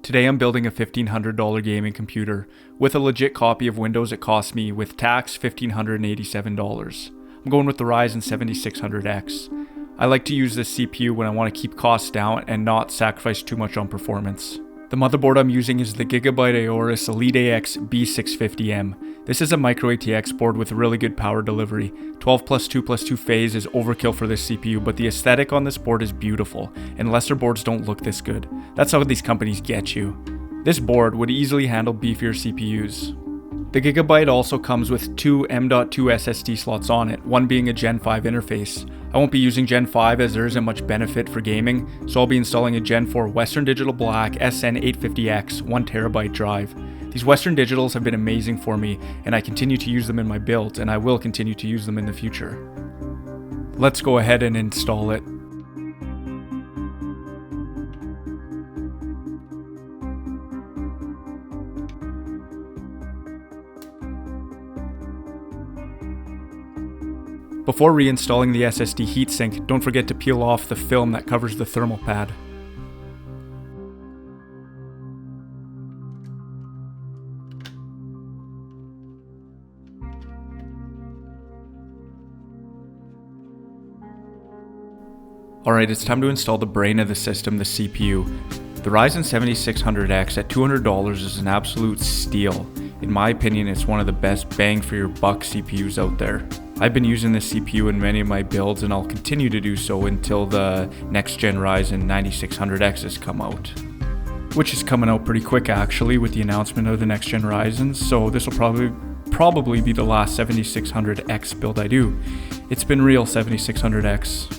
Today I'm building a $1,500 gaming computer. With a legit copy of Windows it cost me, with tax, $1,587. I'm going with the Ryzen 7600X. I like to use this CPU when I want to keep costs down and not sacrifice too much on performance. The motherboard I'm using is the Gigabyte Aorus Elite AX B650M. This is a micro ATX board with really good power delivery. 12+2+2 phase is overkill for this CPU, but the aesthetic on this board is beautiful, and lesser boards don't look this good. That's how these companies get you. This board would easily handle beefier CPUs. The Gigabyte also comes with two M.2 SSD slots on it, one being a Gen 5 interface. I won't be using Gen 5 as there isn't much benefit for gaming, so I'll be installing a Gen 4 Western Digital Black SN850X 1TB drive. These Western Digitals have been amazing for me, and I continue to use them in my builds, and I will continue to use them in the future. Let's go ahead and install it. Before reinstalling the SSD heatsink, don't forget to peel off the film that covers the thermal pad. Alright, it's time to install the brain of the system, the CPU. The Ryzen 7600X at $200 is an absolute steal. In my opinion, it's one of the best bang for your buck CPUs out there. I've been using this CPU in many of my builds, and I'll continue to do so until the next gen Ryzen 9600Xs come out. Which is coming out pretty quick actually with the announcement of the next gen Ryzen, so this will probably be the last 7600X build I do. It's been real 7600X.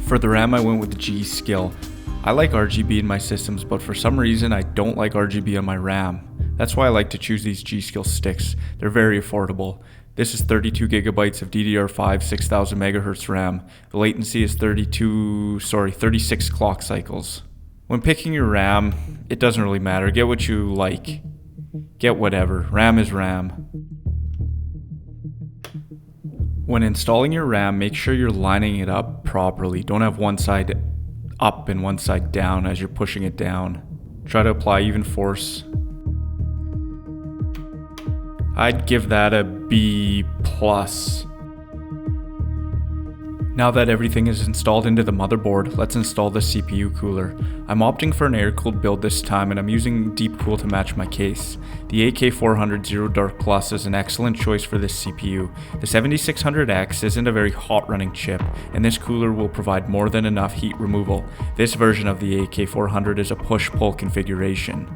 For the RAM I went with the G.skill. I like RGB in my systems, but for some reason I don't like RGB on my RAM. That's why I like to choose these G.skill sticks. They're very affordable. This is 32 gigabytes of DDR5 6000 MHz RAM. The latency is 36 clock cycles. When picking your RAM, it doesn't really matter. Get what you like. Get whatever. RAM is RAM. When installing your RAM, make sure you're lining it up properly. Don't have one side up and one side down as you're pushing it down. Try to apply even force. I'd give that a B+. Now that everything is installed into the motherboard, let's install the CPU cooler. I'm opting for an air-cooled build this time, and I'm using Deepcool to match my case. The AK400 Zero Dark Plus is an excellent choice for this CPU. The 7600X isn't a very hot running chip, and this cooler will provide more than enough heat removal. This version of the AK400 is a push-pull configuration.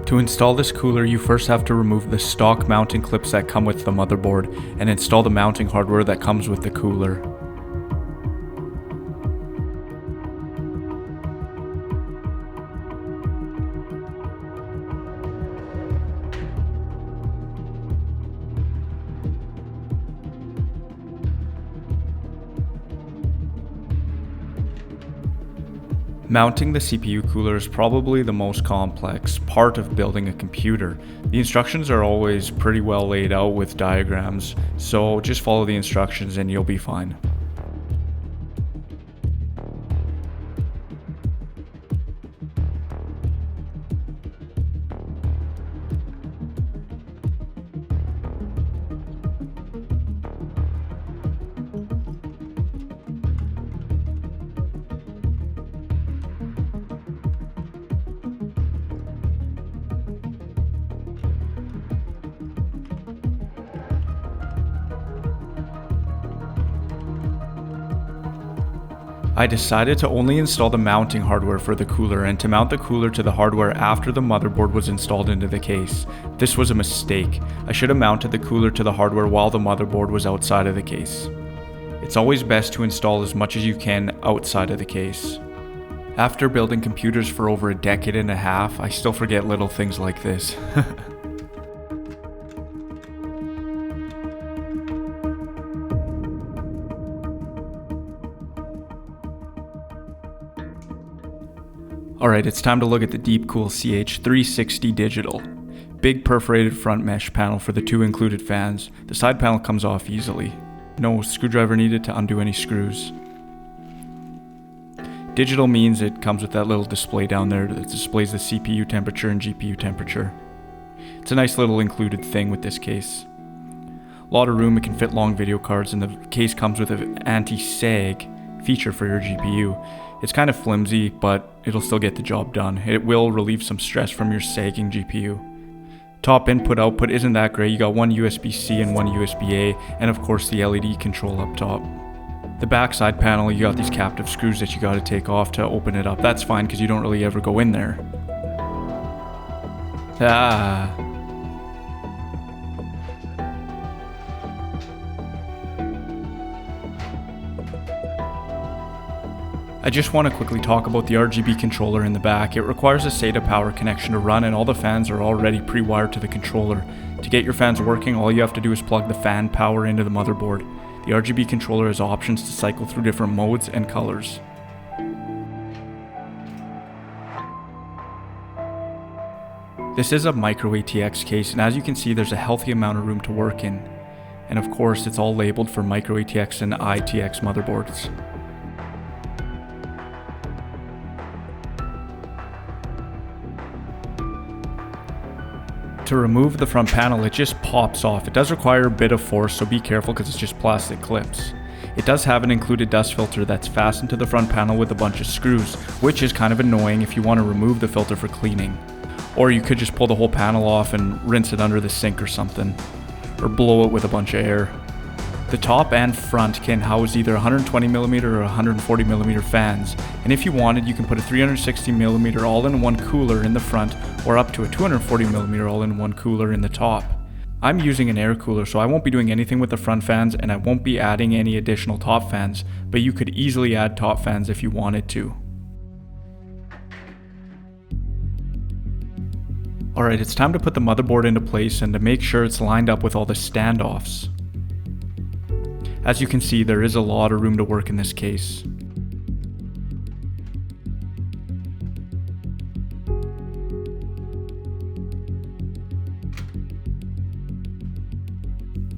To install this cooler, you first have to remove the stock mounting clips that come with the motherboard and install the mounting hardware that comes with the cooler. Mounting the CPU cooler is probably the most complex part of building a computer. The instructions are always pretty well laid out with diagrams, so just follow the instructions and you'll be fine. I decided to only install the mounting hardware for the cooler and to mount the cooler to the hardware after the motherboard was installed into the case. This was a mistake. I should have mounted the cooler to the hardware while the motherboard was outside of the case. It's always best to install as much as you can outside of the case. After building computers for over a decade and a half, I still forget little things like this. Alright, it's time to look at the Deepcool CH360 Digital. Big perforated front mesh panel for the two included fans. The side panel comes off easily. No screwdriver needed to undo any screws. Digital means it comes with that little display down there that displays the CPU temperature and GPU temperature. It's a nice little included thing with this case. A lot of room, it can fit long video cards, and the case comes with an anti-sag feature for your GPU. It's kind of flimsy, but it'll still get the job done. It will relieve some stress from your sagging GPU. Top input output isn't that great. You got one USB-C and one USB-A, and of course the LED control up top. The backside panel, you got these captive screws that you got to take off to open it up. That's fine because you don't really ever go in there. I just want to quickly talk about the RGB controller in the back. It requires a SATA power connection to run, and all the fans are already pre-wired to the controller. To get your fans working, all you have to do is plug the fan power into the motherboard. The RGB controller has options to cycle through different modes and colors. This is a micro ATX case, and as you can see, there's a healthy amount of room to work in. And of course, it's all labeled for micro ATX and ITX motherboards. To remove the front panel, it just pops off. It does require a bit of force, so be careful because it's just plastic clips. It does have an included dust filter that's fastened to the front panel with a bunch of screws, which is kind of annoying if you want to remove the filter for cleaning. Or you could just pull the whole panel off and rinse it under the sink or something, or blow it with a bunch of air. The top and front can house either 120mm or 140mm fans, and if you wanted, you can put a 360mm all-in-one cooler in the front, or up to a 240mm all-in-one cooler in the top. I'm using an air cooler, so I won't be doing anything with the front fans, and I won't be adding any additional top fans, but you could easily add top fans if you wanted to. Alright, it's time to put the motherboard into place and to make sure it's lined up with all the standoffs. As you can see, there is a lot of room to work in this case.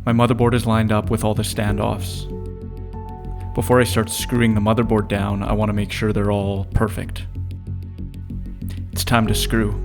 My motherboard is lined up with all the standoffs. Before I start screwing the motherboard down, I want to make sure they're all perfect. It's time to screw.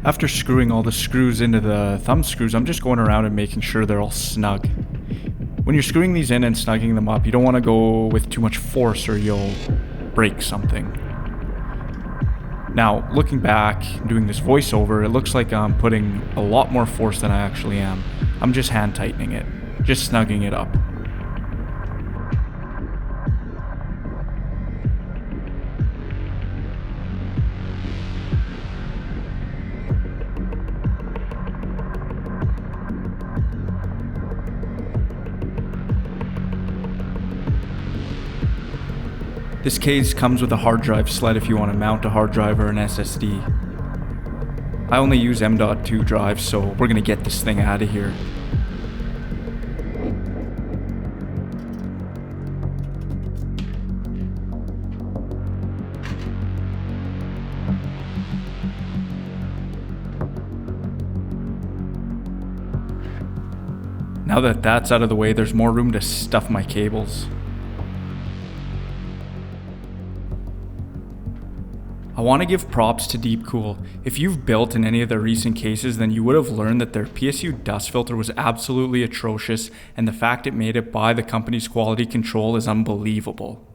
After screwing all the screws into the thumb screws, I'm just going around and making sure they're all snug. When you're screwing these in and snugging them up, you don't want to go with too much force or you'll break something. Now, looking back, doing this voiceover, it looks like I'm putting a lot more force than I actually am. I'm just hand tightening it, just snugging it up. This case comes with a hard drive sled if you want to mount a hard drive or an SSD. I only use M.2 drives, so we're going to get this thing out of here. Now that that's out of the way, there's more room to stuff my cables. I want to give props to Deepcool. If you've built in any of their recent cases, then you would have learned that their PSU dust filter was absolutely atrocious, and the fact it made it by the company's quality control is unbelievable.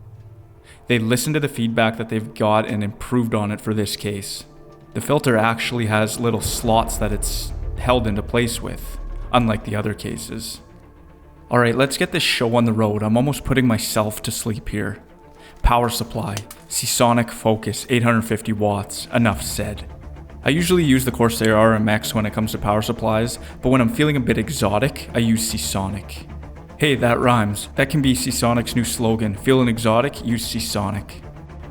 They listened to the feedback that they've got and improved on it for this case. The filter actually has little slots that it's held into place with, unlike the other cases. Alright, let's get this show on the road. I'm almost putting myself to sleep here. Power supply, Seasonic Focus, 850 watts, enough said. I usually use the Corsair RMX when it comes to power supplies, but when I'm feeling a bit exotic, I use Seasonic. Hey, that rhymes. That can be Seasonic's new slogan. Feeling exotic? Use Seasonic.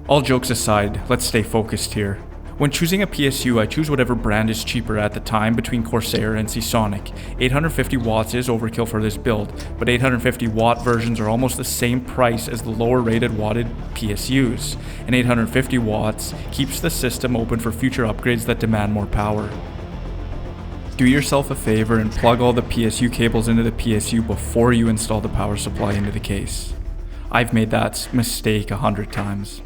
All jokes aside, let's stay focused here. When choosing a PSU, I choose whatever brand is cheaper at the time between Corsair and Seasonic. 850 watts is overkill for this build, but 850 watt versions are almost the same price as the lower rated watted PSUs, and 850 watts keeps the system open for future upgrades that demand more power. Do yourself a favor and plug all the PSU cables into the PSU before you install the power supply into the case. I've made that mistake 100 times.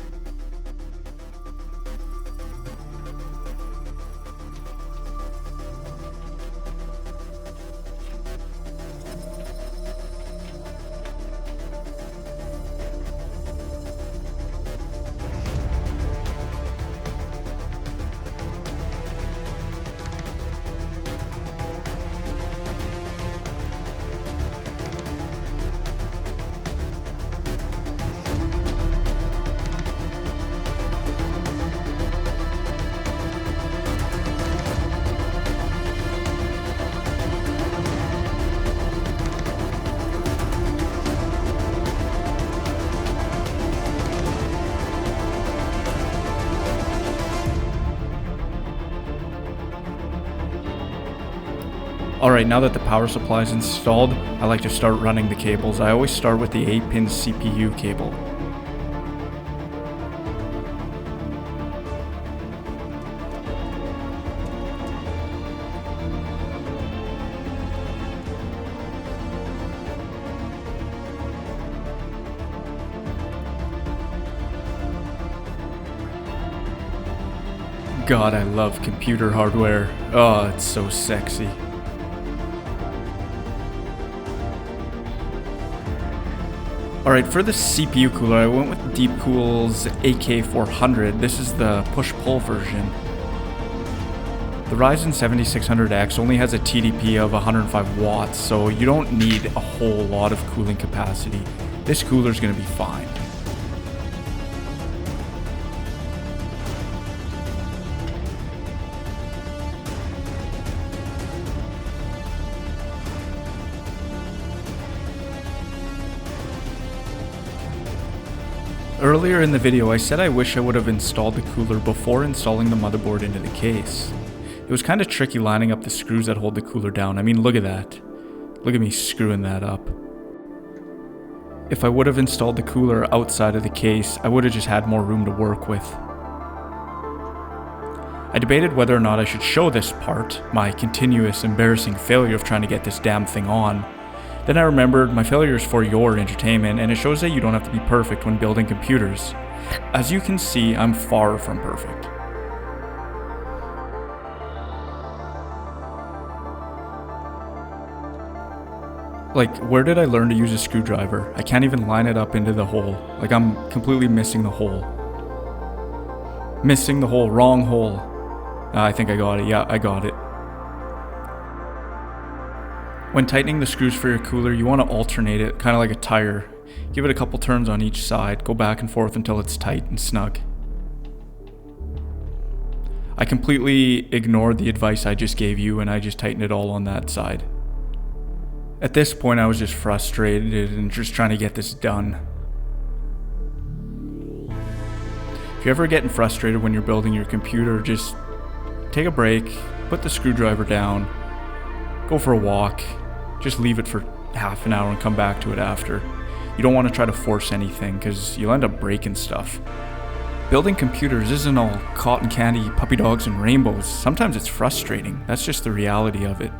Alright, now that the power supply is installed, I like to start running the cables. I always start with the 8-pin CPU cable. God, I love computer hardware. Oh, it's so sexy. Alright, for the CPU cooler, I went with Deepcool's AK400. This is the push-pull version. The Ryzen 7600X only has a TDP of 105 watts, so you don't need a whole lot of cooling capacity. This cooler is going to be fine. Earlier in the video, I said I wish I would have installed the cooler before installing the motherboard into the case. It was kind of tricky lining up the screws that hold the cooler down. I mean, look at that. Look at me screwing that up. If I would have installed the cooler outside of the case, I would have just had more room to work with. I debated whether or not I should show this part, my continuous embarrassing failure of trying to get this damn thing on. Then I remembered my failure is for your entertainment, and it shows that you don't have to be perfect when building computers. As you can see, I'm far from perfect. Like, where did I learn to use a screwdriver? I can't even line it up into the hole. Like, I'm completely missing the hole. Missing the hole, wrong hole. I think I got it, yeah, I got it. When tightening the screws for your cooler, you want to alternate it, kind of like a tire. Give it a couple turns on each side, go back and forth until it's tight and snug. I completely ignored the advice I just gave you and I just tightened it all on that side. At this point I was just frustrated and just trying to get this done. If you're ever getting frustrated when you're building your computer, just take a break, put the screwdriver down, go for a walk, just leave it for half an hour and come back to it after. You don't want to try to force anything because you'll end up breaking stuff. Building computers isn't all cotton candy, puppy dogs, and rainbows. Sometimes it's frustrating. That's just the reality of it.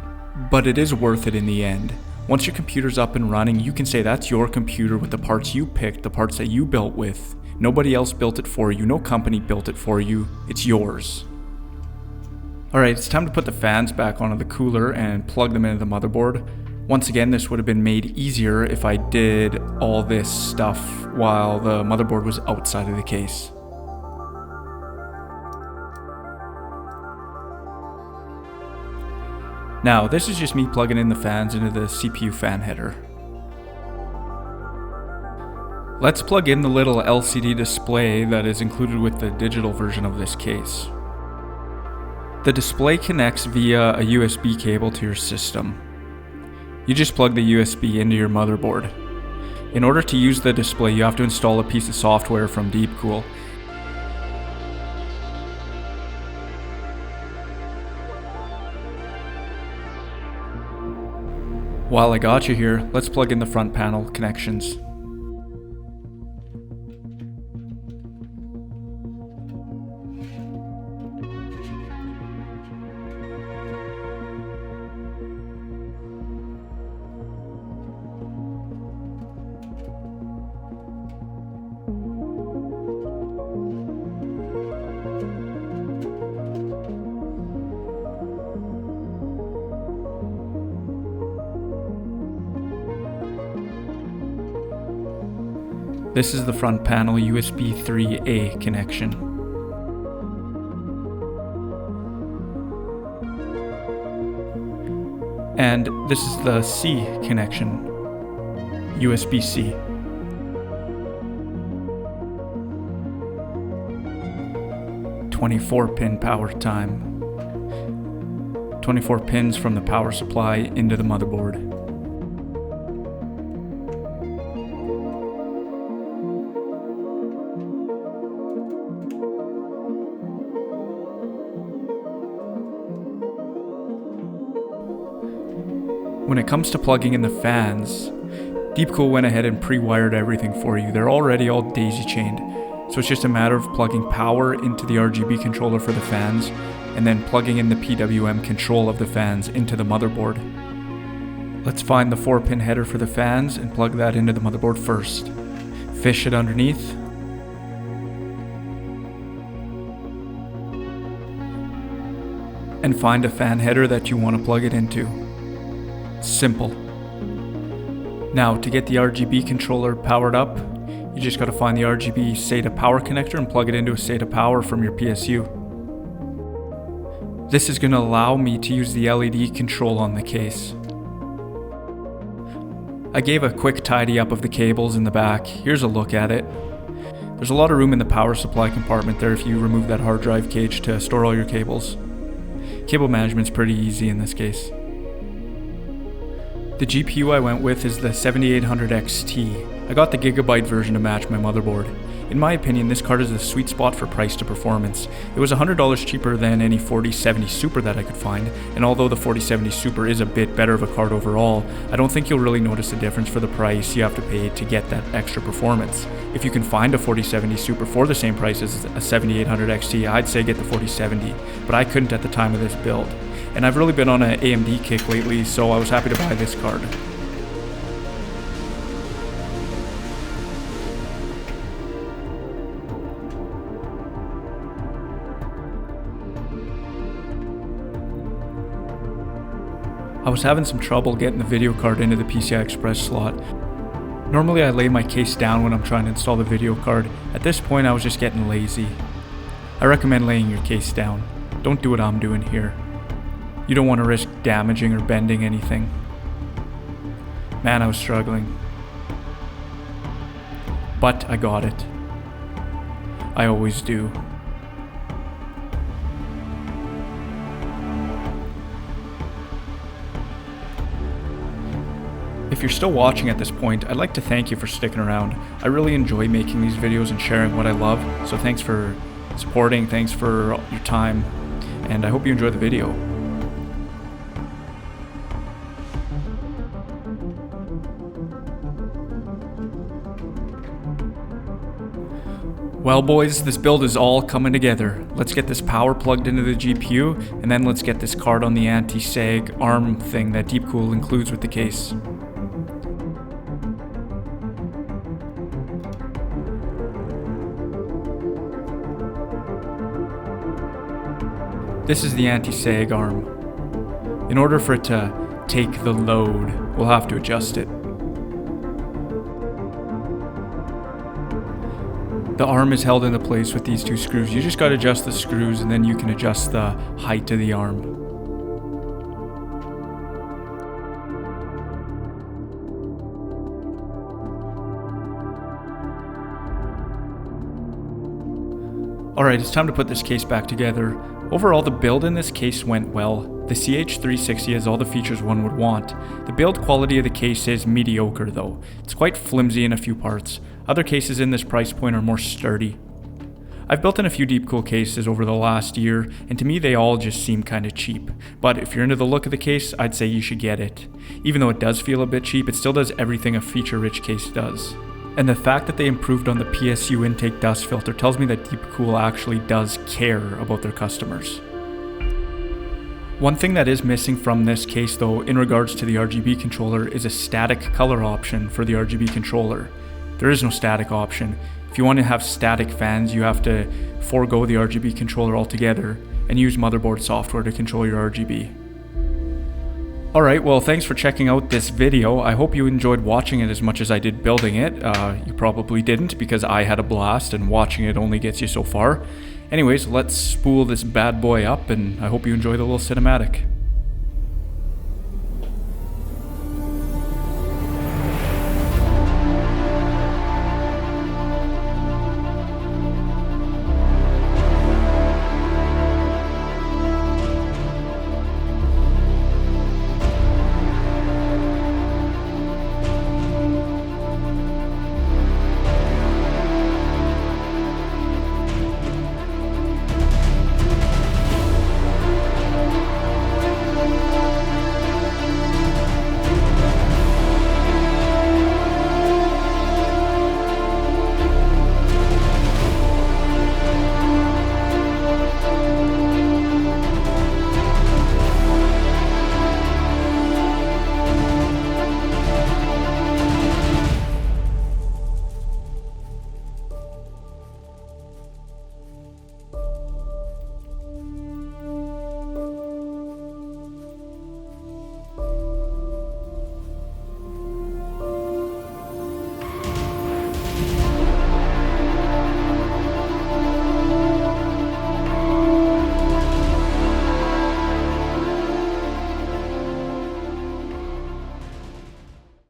But it is worth it in the end. Once your computer's up and running, you can say that's your computer with the parts you picked, the parts that you built with. Nobody else built it for you. No company built it for you. It's yours. Alright, it's time to put the fans back onto the cooler and plug them into the motherboard. Once again, this would have been made easier if I did all this stuff while the motherboard was outside of the case. Now, this is just me plugging in the fans into the CPU fan header. Let's plug in the little LCD display that is included with the digital version of this case. The display connects via a USB cable to your system. You just plug the USB into your motherboard. In order to use the display, you have to install a piece of software from Deepcool. While I got you here, let's plug in the front panel connections. This is the front panel USB 3A connection. And this is the C connection, USB-C. "24-pin power time. 24 pins from the power supply into the motherboard. When it comes to plugging in the fans, Deepcool went ahead and pre-wired everything for you. They're already all daisy-chained, so it's just a matter of plugging power into the RGB controller for the fans, and then plugging in the PWM control of the fans into the motherboard. Let's find the 4-pin header for the fans and plug that into the motherboard first. Fish it underneath. And find a fan header that you want to plug it into. Simple. Now, to get the RGB controller powered up, you just got to find the RGB SATA power connector and plug it into a SATA power from your PSU. This is going to allow me to use the LED control on the case. I gave a quick tidy up of the cables in the back. Here's a look at it. There's a lot of room in the power supply compartment there if you remove that hard drive cage to store all your cables. Cable management's pretty easy in this case. The GPU I went with is the 7800 XT. I got the Gigabyte version to match my motherboard. In my opinion, this card is a sweet spot for price to performance. It was $100 cheaper than any 4070 Super that I could find, and although the 4070 Super is a bit better of a card overall, I don't think you'll really notice a difference for the price you have to pay to get that extra performance. If you can find a 4070 Super for the same price as a 7800 XT, I'd say get the 4070, but I couldn't at the time of this build. And I've really been on an AMD kick lately, so I was happy to buy this card. I was having some trouble getting the video card into the PCI Express slot. Normally I lay my case down when I'm trying to install the video card. At this point I was just getting lazy. I recommend laying your case down. Don't do what I'm doing here. You don't want to risk damaging or bending anything. Man, I was struggling. But I got it. I always do. If you're still watching at this point, I'd like to thank you for sticking around. I really enjoy making these videos and sharing what I love, so thanks for supporting, thanks for your time, and I hope you enjoy the video. Well boys, this build is all coming together. Let's get this power plugged into the GPU, and then let's get this card on the anti-sag arm thing that Deepcool includes with the case. This is the anti-sag arm. In order for it to take the load, we'll have to adjust it. The arm is held into place with these two screws. You just got to adjust the screws and then you can adjust the height of the arm. Alright, it's time to put this case back together. Overall, the build in this case went well. The CH360 has all the features one would want. The build quality of the case is mediocre though. It's quite flimsy in a few parts. Other cases in this price point are more sturdy. I've built in a few Deepcool cases over the last year, and to me they all just seem kinda cheap. But if you're into the look of the case, I'd say you should get it. Even though it does feel a bit cheap, it still does everything a feature-rich case does. And the fact that they improved on the PSU intake dust filter tells me that Deepcool actually does care about their customers. One thing that is missing from this case though, in regards to the RGB controller, is a static color option for the RGB controller. There is no static option. If you want to have static fans, you have to forego the RGB controller altogether and use motherboard software to control your RGB. Alright, well thanks for checking out this video. I hope you enjoyed watching it as much as I did building it. You probably didn't, because I had a blast and watching it only gets you so far. Anyways, let's spool this bad boy up and I hope you enjoy the little cinematic.